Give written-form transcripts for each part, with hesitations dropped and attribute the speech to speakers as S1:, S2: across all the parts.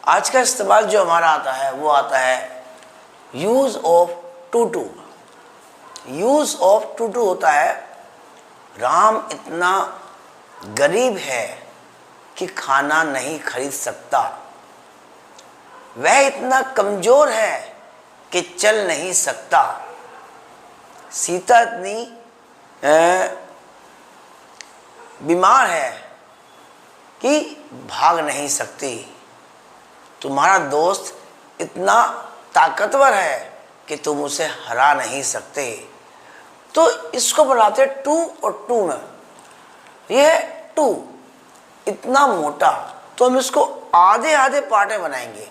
S1: आज का इस्तेमाल जो हमारा आता है वो आता है use of too to. Use of too to होता है राम इतना गरीब है कि खाना नहीं खरीद सकता, वह इतना कमजोर है कि चल नहीं सकता, सीता इतनी बीमार है कि भाग नहीं सकती, तुम्हारा दोस्त इतना ताकतवर है कि तुम उसे हरा नहीं सकते। तो इसको बनाते टू और टू में। यह है टू इतना मोटा, तो हम इसको आधे आधे पार्ट में बनाएंगे।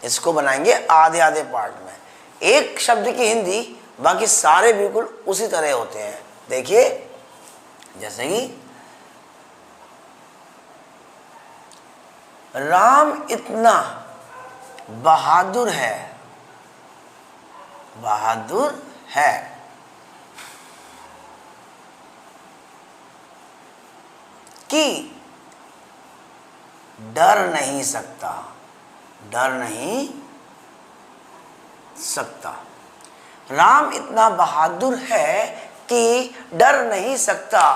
S1: इसको बनाएंगे आधे आधे पार्ट में, एक शब्द की हिंदी, बाकी सारे बिल्कुल उसी तरह होते हैं। देखिए जैसे कि राम इतना बहादुर है, बहादुर है कि डर नहीं सकता, डर नहीं सकता। राम इतना बहादुर है कि डर नहीं सकता।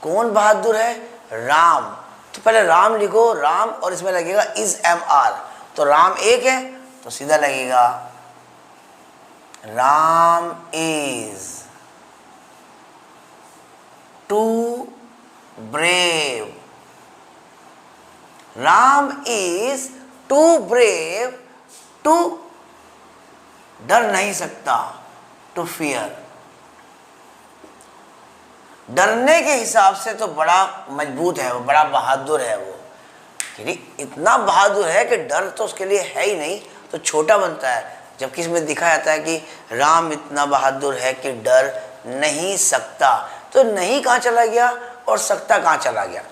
S1: कौन बहादुर है? राम। तो पहले राम लिखो, राम और इसमें लगेगा इज एम आर, तो राम एक है तो सीधा लगेगा Ram is too brave. Ram is too brave to डर नहीं सकता, टू फियर। डरने के हिसाब से तो बड़ा मजबूत है वो, बड़ा बहादुर है वो, क्योंकि इतना बहादुर है कि डर तो उसके लिए है ही नहीं, तो छोटा बनता है। जबकि इसमें दिखाया जाता है कि राम इतना बहादुर है कि डर नहीं सकता, तो नहीं कहाँ चला गया और सकता कहाँ चला गया?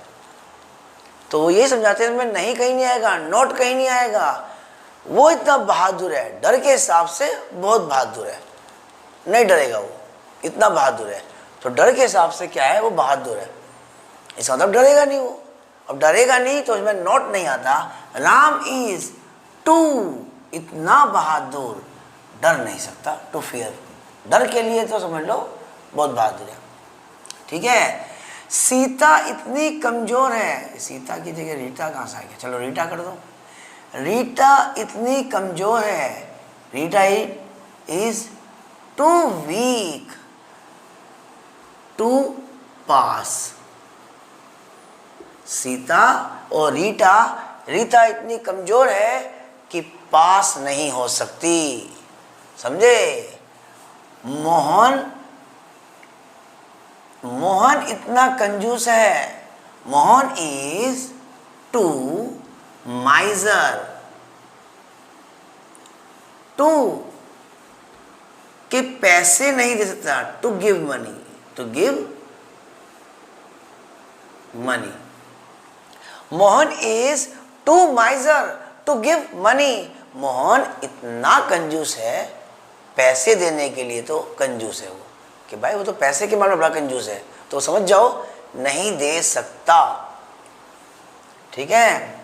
S1: तो वो ये समझाते हैं इसमें नहीं कहीं नहीं आएगा, नोट कहीं नहीं आएगा। वो इतना बहादुर है, डर के हिसाब से बहुत बहादुर है, नहीं डरेगा वो, इतना बहादुर है। तो डर के हिसाब से क्या है? वो बहादुर है, इसका मतलब डरेगा नहीं वो। अब डरेगा नहीं तो इसमें नोट नहीं आता। राम इज टू इतना बहादुर, डर नहीं सकता, टू फियर। डर के लिए तो समझ लो बहुत बहादुर है, ठीक है। सीता इतनी कमजोर है, सीता की जगह रीटा कहाँ से आ गया? चलो रीटा कर दो। रीटा इतनी कमजोर है, Rita is too weak to pass. Sita और रीटा, रीता इतनी कमजोर है कि पास नहीं हो सकती, समझे। मोहन, मोहन इतना कंजूस है, Mohan is too miser to के पैसे नहीं दे सकता, to give money, to give money. Mohan is too miser to give money. Mohan इतना कंजूस है, पैसे देने के लिए तो कंजूस है वो, कि भाई वो तो पैसे के मामले में बड़ा कंजूस है, तो समझ जाओ नहीं दे सकता, ठीक है।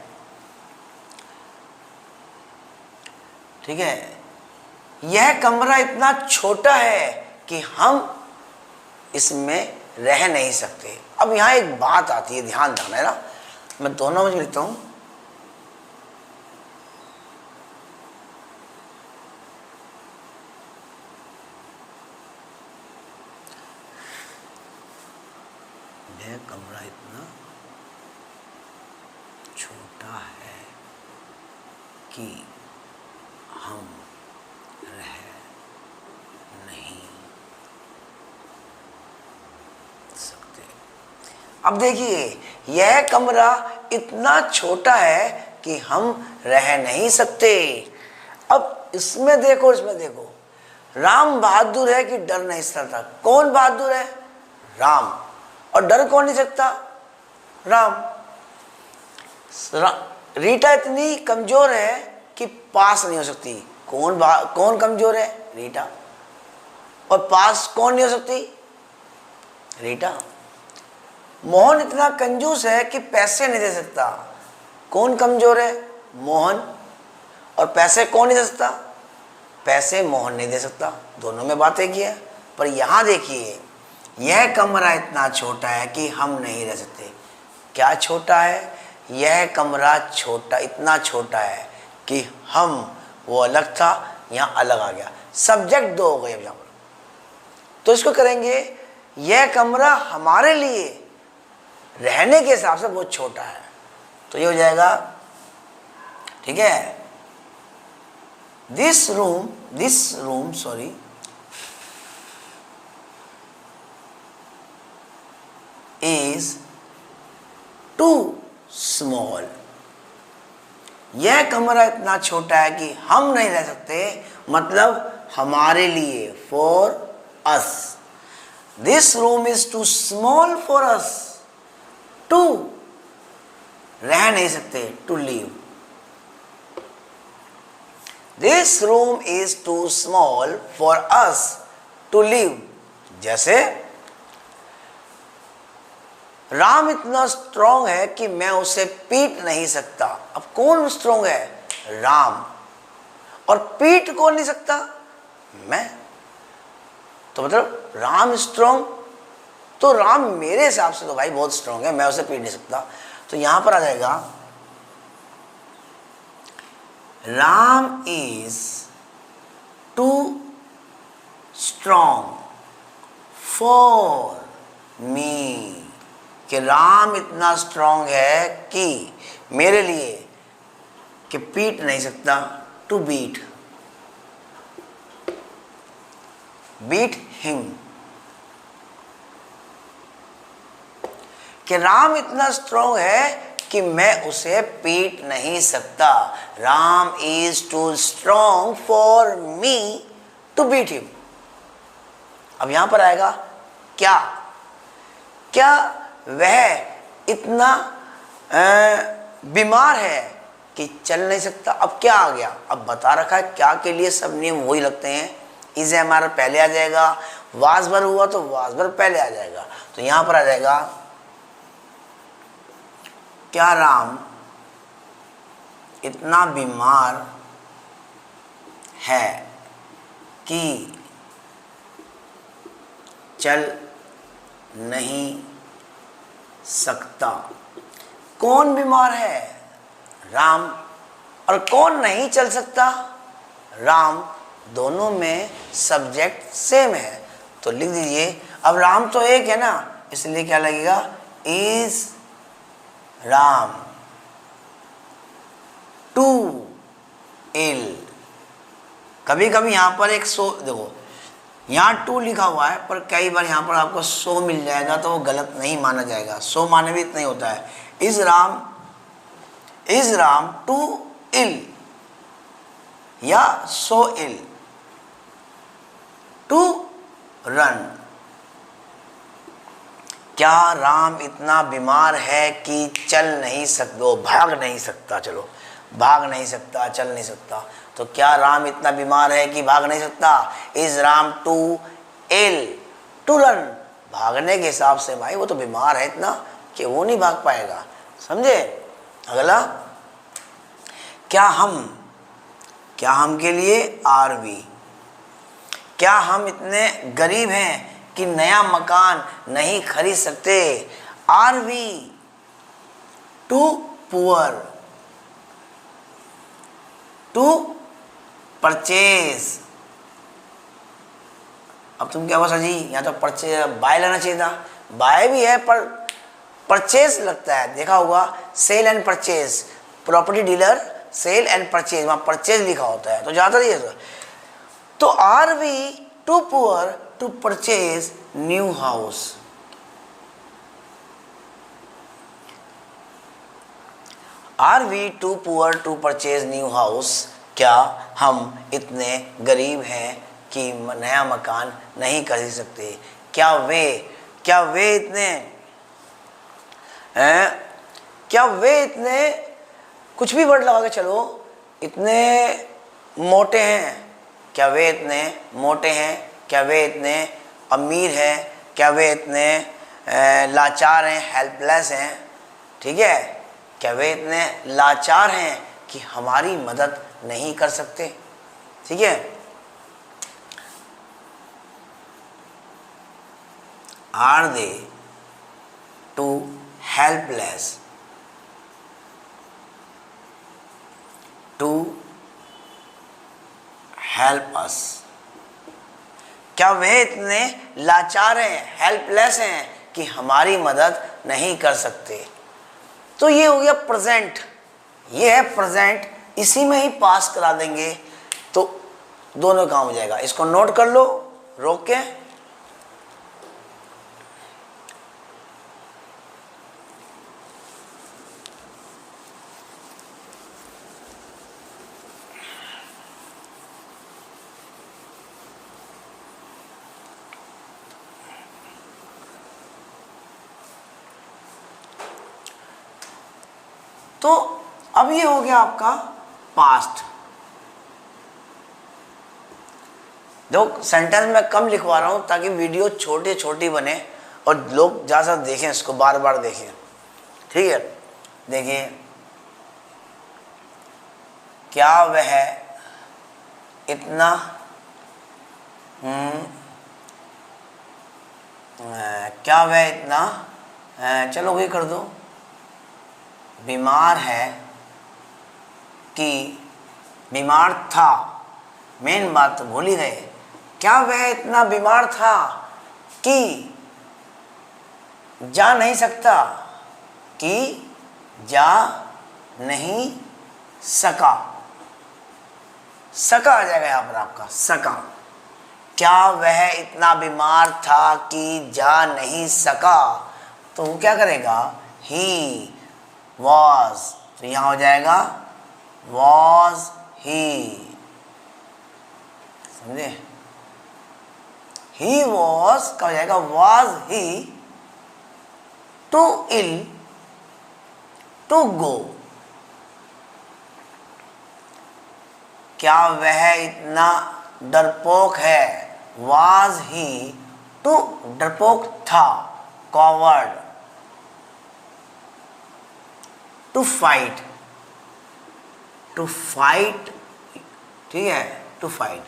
S1: ठीक है, यह कमरा इतना छोटा है कि हम इसमें रह नहीं सकते। अब यहां एक बात आती है, ध्यान रखना है ना, मैं दोनों में लिखता हूं। यह कमरा इतना छोटा है कि हम रह नहीं सकते। अब देखिए, यह कमरा इतना छोटा है कि हम रह नहीं सकते। अब इसमें देखो, इसमें देखो, राम बहादुर है कि डर नहीं सकता। कौन बहादुर है? राम। और डर कौन नहीं सकता? राम। रीटा इतनी कमजोर है कि पास नहीं हो सकती। कौन कमजोर है? रीटा। और पास कौन नहीं हो सकती? रीटा। मोहन इतना कंजूस है कि पैसे नहीं दे सकता। कौन कमजोर है? मोहन। और पैसे कौन नहीं दे सकता? पैसे मोहन नहीं दे सकता। दोनों में बात एक ही है। पर यहाँ देखिए, यह कमरा इतना छोटा है कि हम नहीं रह सकते। क्या छोटा है? यह कमरा छोटा, इतना छोटा है कि हम, वो अलग था, यहाँ अलग आ गया। सब्जेक्ट दो हो गए अब यहाँ पर। तो इसको करेंगे, यह कमरा हमारे लिए रहने के हिसाब से बहुत छोटा है। तो ये हो जाएगा, ठीक है, this room sorry is too small. यह कमरा इतना छोटा है कि हम नहीं रह सकते, मतलब हमारे लिए, for us. This room is too small for us, to रह नहीं सकते, to leave. This room is too small for us to leave. जैसे राम इतना स्ट्रॉन्ग है कि मैं उसे पीट नहीं सकता। अब कौन स्ट्रॉन्ग है? राम। और पीट कौन नहीं सकता? मैं। तो मतलब राम स्ट्रॉन्ग, तो राम मेरे हिसाब से तो भाई बहुत स्ट्रॉन्ग है, मैं उसे पीट नहीं सकता। तो यहां पर आ जाएगा, Ram is too strong for me. कि राम इतना स्ट्रॉन्ग है कि मेरे लिए, कि पीट नहीं सकता, टू बीट हिम। कि राम इतना स्ट्रॉन्ग है कि मैं उसे पीट नहीं सकता। Ram is too strong for me to beat him. अब यहां पर आएगा क्या? क्या वह इतना बीमार है कि चल नहीं सकता? अब क्या आ गया? अब बता रखा है क्या के लिए सब नियम वही लगते हैं। इसे हमारा पहले आ जाएगा, वास भर हुआ तो वास भर पहले आ जाएगा। तो यहां पर आ जाएगा, क्या राम इतना बीमार है कि चल नहीं सकता? कौन बीमार है? राम। और कौन नहीं चल सकता? राम। दोनों में सब्जेक्ट सेम है, तो लिख दीजिए। अब राम तो एक है ना, इसलिए क्या लगेगा? इज राम टू इल। कभी कभी यहां पर एक सो, देखो यहाँ टू लिखा हुआ है, पर कई बार यहाँ पर आपको सो मिल जाएगा तो वो गलत नहीं माना जाएगा। सो माने भी इतना ही होता है। इज राम टू इल या सो इल टू रन। क्या राम इतना बीमार है कि चल नहीं सकता, भाग नहीं सकता, चलो भाग नहीं सकता, चल नहीं सकता। तो क्या राम इतना बीमार है कि भाग नहीं सकता? Is Ram too ill to run. भागने के हिसाब से भाई वो तो बीमार है इतना कि वो नहीं भाग पाएगा, समझे? अगला, क्या हम के लिए आर वी। क्या हम इतने गरीब हैं कि नया मकान नहीं खरीद सकते? Are we too poor to purchase. अब तुम क्या बोला जी, यहाँ तो परचेज बाय लेना चाहिए था। बाय भी है पर परचेज लगता है, देखा होगा sale and purchase, property dealer sale and purchase, वहां परचेज लिखा होता है, तो ज्यादा नहीं है। तो are we too poor to purchase new house. Are we too poor to purchase new house. क्या हम इतने गरीब हैं कि नया मकान नहीं खरीद सकते? क्या वे इतने कुछ भी वर्ड लगा के चलो, इतने मोटे हैं? क्या वे इतने मोटे हैं? क्या वे इतने अमीर हैं? क्या वे इतने लाचार हैं, हेल्पलेस हैं? ठीक है, क्या वे इतने लाचार हैं कि हमारी मदद नहीं कर सकते। ठीक है, are they too helpless to help us. क्या वे इतने लाचार हैं, हेल्पलेस हैं कि हमारी मदद नहीं कर सकते। तो ये हो गया प्रेजेंट, ये है प्रेजेंट, इसी में ही पास करा देंगे तो दोनों काम हो जाएगा। इसको नोट कर लो रोक के। तो अब ये हो गया आपका पास्ट। देखो सेंटेंस में कम लिखवा रहा हूं ताकि वीडियो छोटी छोटी बने और लोग ज़्यादा देखें, इसको बार बार देखें। ठीक है, देखिए, क्या वह इतना क्या वह इतना चलो वही कर दो, बीमार है कि बीमार था। मेन बात तो भूल ही गए। क्या वह इतना बीमार था कि जा नहीं सकता, कि जा नहीं सका। सका आ जाएगा यहाँ पर आपका, सका। क्या वह इतना बीमार था कि जा नहीं सका, तो वो क्या करेगा, ही was, तो यहां हो जाएगा was he। समझे, he was क्या हो जाएगा, was he too ill to go। क्या वह इतना डरपोक है, was he too, डरपोक था, coward, to fight, to fight. ठीक है, टू फाइट।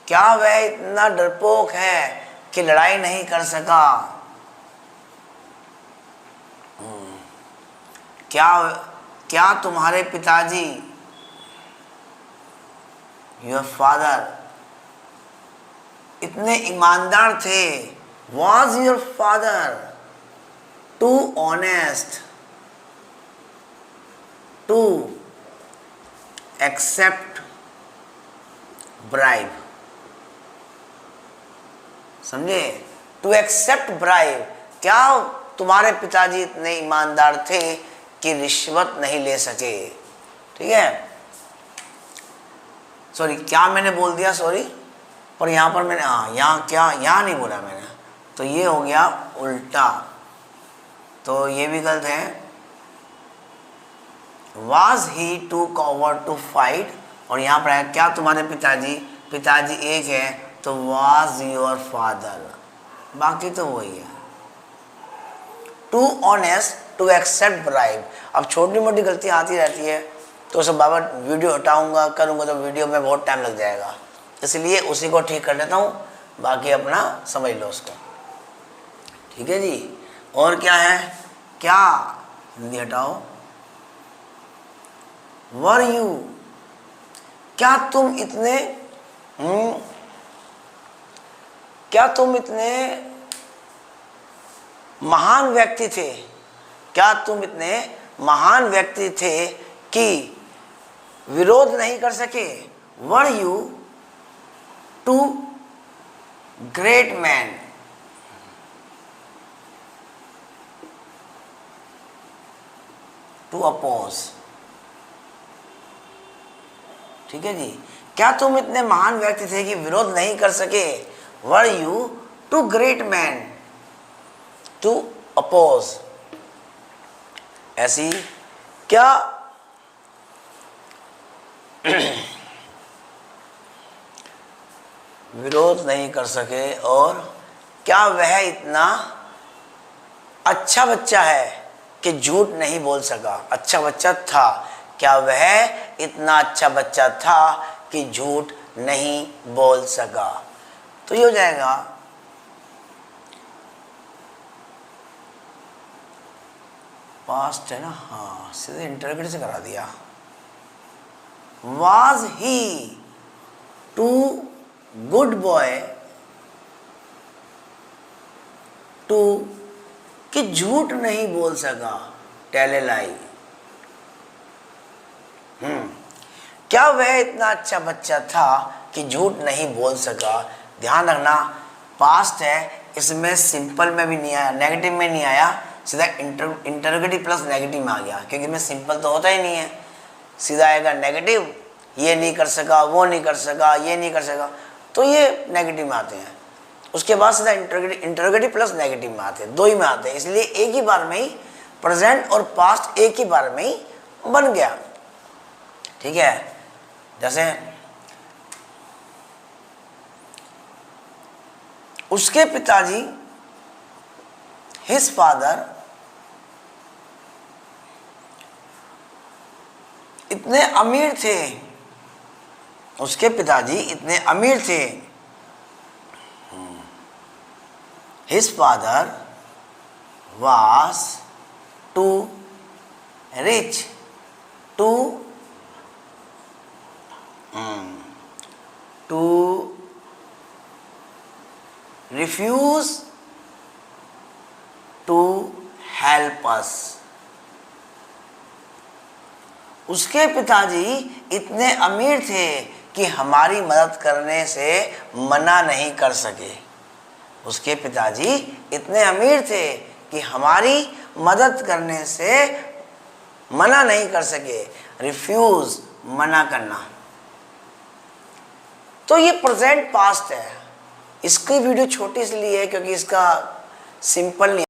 S1: क्या वह इतना डरपोक है कि लड़ाई नहीं कर सका। क्या तुम्हारे पिताजी, योर फादर, इतने ईमानदार थे, was your father too honest to accept bribe. समझे, टू एक्सेप्ट ब्राइब। क्या तुम्हारे पिताजी इतने ईमानदार थे कि रिश्वत नहीं ले सके। ठीक है, सॉरी क्या मैंने बोल दिया, सॉरी, पर यहाँ पर मैंने यहाँ क्या, यहाँ नहीं बोला मैंने, तो ये हो गया उल्टा, तो ये भी गलत है। Was he too coward to fight, और यहाँ पर है क्या तुम्हारे पिताजी, पिताजी एक है तो was your father, बाकी तो वही है। Too honest to accept bribe। अब छोटी मोटी गलती आती रहती है तो सब बाबा वीडियो हटाऊंगा करूंगा तो वीडियो में बहुत टाइम लग जाएगा, इसलिए उसी को ठीक कर लेता हूँ, बाकी अपना समझ लो उसको। ठीक है जी, और क्या है, क्या, हिंदी हटाओ, वर यू, क्या तुम इतने क्या तुम इतने महान व्यक्ति थे, क्या तुम इतने महान व्यक्ति थे कि विरोध नहीं कर सके। Were you too great man to oppose. ठीक है जी, क्या तुम इतने महान व्यक्ति थे कि विरोध नहीं कर सके। Were you too great man to oppose. ऐसी क्या विरोध नहीं कर सके, और क्या वह इतना अच्छा बच्चा है कि झूठ नहीं बोल सका। अच्छा बच्चा था क्या वह इतना अच्छा बच्चा था कि झूठ नहीं बोल सका। तो ये हो जाएगा पास्ट है ना, हाँ सीधे इंटरोगेटिव से करा दिया। Was he too good boy to, कि झूठ नहीं बोल सका, टेल ए लाई। क्या वह इतना अच्छा बच्चा था कि झूठ नहीं बोल सका। ध्यान रखना पास्ट है, इसमें सिंपल में भी नहीं आया, नेगेटिव में नहीं आया, सीधा इंटरोगेटिव प्लस नेगेटिव में आ गया, क्योंकि इसमें सिंपल तो होता ही नहीं है, सीधा आएगा नेगेटिव, ये नहीं कर सका, वो नहीं कर सका, ये नहीं कर सका, तो ये नेगेटिव में आते हैं। उसके बाद सीधा इंटरोगेटिव प्लस नेगेटिव में आते हैं, दो ही में आते हैं, इसलिए एक ही बार में ही प्रेजेंट और पास्ट एक ही बार में ही बन गया। ठीक है, जैसे उसके पिताजी, हिज फादर, इतने अमीर थे, उसके पिताजी इतने अमीर थे। His father was too rich to refuse to help us। उसके पिताजी इतने अमीर थे कि हमारी मदद करने से मना नहीं कर सके। उसके पिताजी इतने अमीर थे कि हमारी मदद करने से मना नहीं कर सके। रिफ्यूज, मना करना। तो ये प्रेजेंट पास्ट है। इसकी वीडियो छोटी इसलिए है क्योंकि इसका सिंपल नहीं